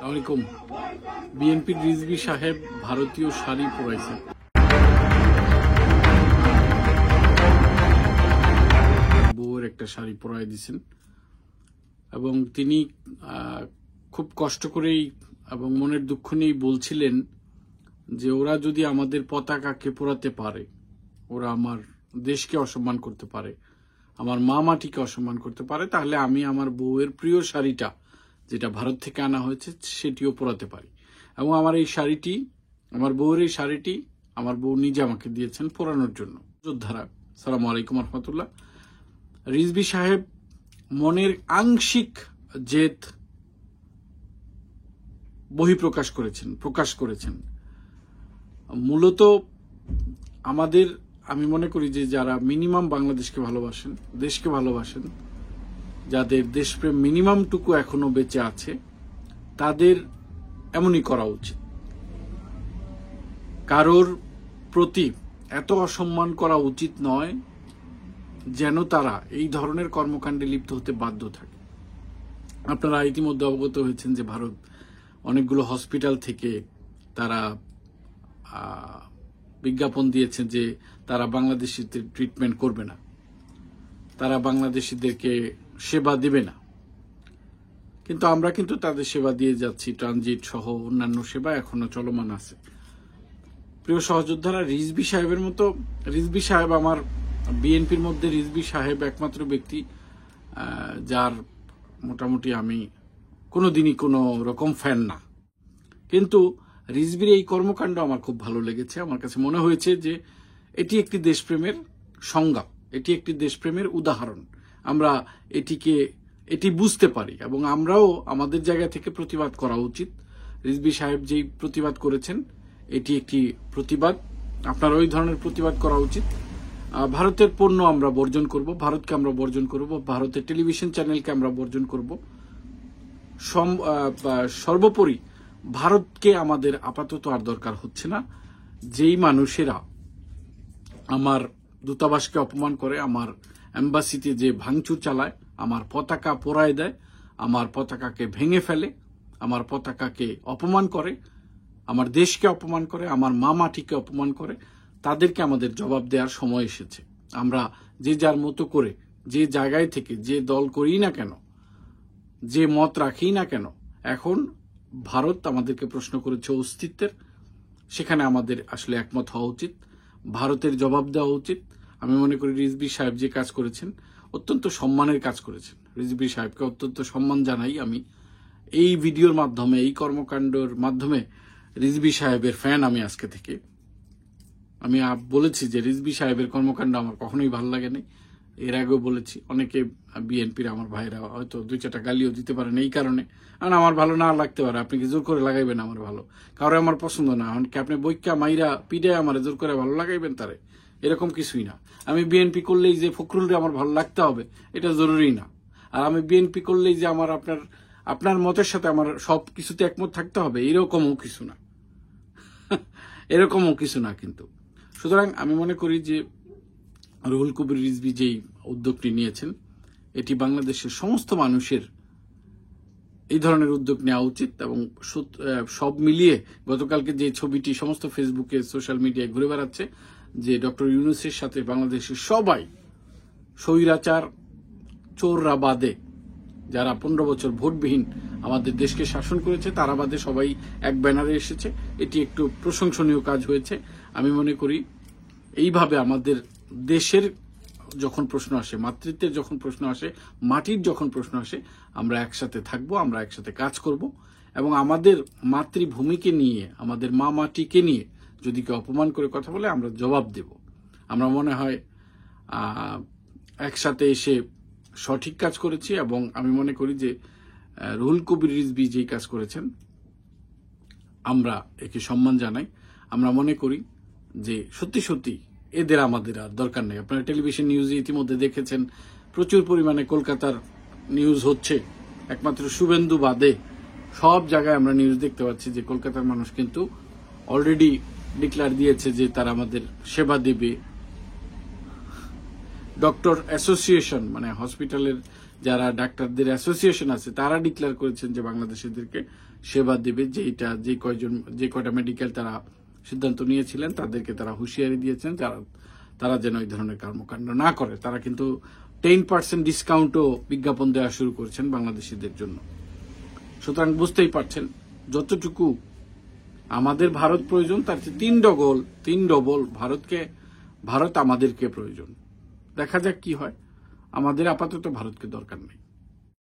আলাইকুম। বিএনপির রিজভী সাহেব ভারতীয় শাড়ি পরাইছেন। বউয়ের একটা শাড়ি পরাই দিয়েছেন এবং তিনি খুব কষ্ট করেই এবং মনের দুঃখ নিয়েই বলছিলেন যে ওরা যদি আমাদের পতাকাকে পোড়াতে পারে, ওরা আমার দেশকে অসম্মান করতে পারে, আমার মা মাটিকে অসম্মান করতে পারে, তাহলে আমি আমার বউয়ের প্রিয় শাড়িটা যেটা ভারত থেকে আনা হয়েছে সেটিও পরাতে পারি। এবং আমার এই শাড়িটি, আমার বউয়ের এই শাড়িটি আমার বউ নিজে আমাকে দিয়েছেন পরানোর জন্য। যোদ্ধারা, সালাম আলাইকুম রহমতুল্লাহ। রিজভী সাহেব মনের আংশিক জেদ প্রকাশ করেছেন। মূলত আমাদের, আমি মনে করি যে যারা মিনিমাম বাংলাদেশকে ভালোবাসেন, দেশকে ভালোবাসেন, যাদের দেশপ্রেম মিনিমামটুকু এখনো বেঁচে আছে, তাদের এমনই করা উচিত। কারোর প্রতি এত অসম্মান করা উচিত নয় যেন তারা এই ধরনের কর্মকাণ্ডে লিপ্ত হতে বাধ্য থাকে। আপনারা ইতিমধ্যে অবগত হয়েছেন যে ভারত অনেকগুলো হসপিটাল থেকে তারা বিজ্ঞাপন দিয়েছে যে তারা বাংলাদেশিদের ট্রিটমেন্ট করবে না, তারা বাংলাদেশিদেরকে সেবা দেবে না। কিন্তু আমরা কিন্তু তাদের সেবা দিয়ে যাচ্ছি, ট্রানজিট সহ অন্যান্য সেবা এখনো চলমান আছে। প্রিয় সহযোদ্ধারা, রিজভী সাহেবের মতো, রিজভী সাহেব আমার বিএনপির মধ্যে রিজভী সাহেব একমাত্র ব্যক্তি যার মোটামুটি আমি কোনোদিনই কোনো রকম ফ্যান না, কিন্তু রিজভীর এই কর্মকাণ্ড আমার খুব ভালো লেগেছে। আমার কাছে মনে হয়েছে যে এটি একটি দেশপ্রেমের সংজ্ঞা, এটি একটি দেশপ্রেমের উদাহরণ। আমরা এটি বুঝতে পারি এবং আমরাও আমাদের জায়গা থেকে প্রতিবাদ করা উচিত। রিজভী সাহেব যেই প্রতিবাদ করেছেন এটি একটি প্রতিবাদ, আপনার ওই ধরনের প্রতিবাদ করা উচিত। ভারতের পণ্য আমরা বর্জন করব, ভারতকে আমরা বর্জন করব, ভারতের টেলিভিশন চ্যানেলকে আমরা বর্জন করব। সর্বোপরি ভারতকে আমাদের আপাতত আর দরকার হচ্ছে না। যেই মানুষেরা আমার দূতাবাসকে অপমান করে, আমার এম্বাসিতে যে ভাঙচুর চালায়, আমার পতাকা পোড়ায় দেয়, আমার পতাকাকে ভেঙে ফেলে, আমার পতাকাকে অপমান করে, আমার দেশকে অপমান করে, আমার মা মাটিকে অপমান করে, তাদেরকে আমাদের জবাব দেওয়ার সময় এসেছে। আমরা যে যার মতো করে, যে জায়গায় থেকে, যে দল করি না কেন, যে মত রাখি না কেন, এখন ভারত আমাদেরকে প্রশ্ন করেছে অস্তিত্বের, সেখানে আমাদের আসলে একমত হওয়া উচিত, ভারতের জবাব দেওয়া উচিত। আমি মনে করি রিজভী সাহেব যে কাজ করেছেন অত্যন্ত সম্মানের কাজ করেছেন। রিজভী সাহেবকে অত্যন্ত সম্মান জানাই আমি। এই ভিডিওর মাধ্যমে, এই কর্মকাণ্ডের মাধ্যমে রিজভী সাহেবের ফ্যান আমি আজকে থেকে। আমি বলেছি যে রিজভী সাহেবের কর্মকাণ্ড আমার কখনোই ভালো লাগেনি, এর আগেও বলেছি। অনেকে বিএনপির আমার ভাইরা হয়তো দুই চারটা গালিও দিতে পারেন এই কারণে, কারণ আমার ভালো না লাগতে পারে, আপনি কি জোর করে লাগাইবেন আমার ভালো? কারো আমার পছন্দ না, এমনকি আপনি বৈক্কা মাইরা পিডে আমার জোর করে ভালো লাগাইবেন তারে, এরকম কিছুই না। আমি বিএনপি করলেই যে ফখরুলরে আমার ভালো লাগতে হবে এটা জরুরি না। আর আমি বিএনপি করলেই যে আমার আপনার মতের সাথে আমার সব কিছুতে একমত থাকতে হবে এরকমও কিছু না, এরকমও কিছু না। কিন্তু সুতরাং আমি মনে করি যে রুহুল কবির রিজভী যেই উদ্যোগটি নিয়েছেন, এটি বাংলাদেশের সমস্ত মানুষের এই ধরনের উদ্যোগ নেওয়া উচিত। এবং সব মিলিয়ে গতকালকে যে ছবিটি সমস্ত ফেসবুকে, সোশ্যাল মিডিয়ায় ঘুরে বেড়াচ্ছে যে ডক্টর ইউনূসের সাথে বাংলাদেশের সবাই, স্বৈরাচার চোররা বাদে, যারা 15 বছর ভোটবিহীন আমাদের দেশকে শাসন করেছে তারা বাদে সবাই এক ব্যানারে এসেছে, এটি একটু প্রশংসনীয় কাজ হয়েছে। আমি মনে করি এইভাবে আমাদের দেশের যখন প্রশ্ন আসে, মাতৃত্বের যখন প্রশ্ন আসে, মাটির যখন প্রশ্ন আসে, আমরা একসাথে থাকবো, আমরা একসাথে কাজ করব এবং আমাদের মাতৃভূমিকে নিয়ে, আমাদের মা মাটিকে নিয়ে যদি কেউ অপমান করে কথা বলে আমরা জবাব দেব। আমরা মনে হয় একসাথে এসে সঠিক কাজ করেছি এবং আমি মনে করি যে রুহুল কবির রিজভী যেই কাজ করেছেন আমরা একে সম্মান জানাই। আমরা মনে করি যে সত্যি সত্যি এদের আমাদের আর দরকার নেই। আপনারা টেলিভিশন নিউজে ইতিমধ্যে দেখেছেন প্রচুর পরিমাণে কলকাতার নিউজ হচ্ছে, একমাত্র শুভেন্দু বাদে সব জায়গায় আমরা নিউজ দেখতে পাচ্ছি যে কলকাতার মানুষ কিন্তু অলরেডি ডিক্লেয়ার দিয়েছে যে তারা আমাদের সেবা দেবে। ডক্টর অ্যাসোসিয়েশন, মানে হসপিটালের যারা ডাক্তারদের অ্যাসোসিয়েশন আছে, তারা ডিক্লেয়ার করেছেন যে বাংলাদেশিদেরকে সেবা দেবে, যে কয়টা মেডিকেল তারা সিদ্ধান্ত নিয়েছিলেন তাদেরকে তারা হুঁশিয়ারি দিয়েছেন তারা যেন এই ধরনের কর্মকাণ্ড না করে। তারা কিন্তু 10% ডিসকাউন্টও বিজ্ঞাপন দেওয়া শুরু করেছেন বাংলাদেশিদের জন্য। সুতরাং বুঝতেই পারছেন যতটুকু আমাদের ভারত প্রয়োজন তার চেয়ে 3 ডবল ভারত আমাদেরকে প্রয়োজন। দেখা যাক কি হয়। আমাদের আপাতত ভারতকে দরকার নেই।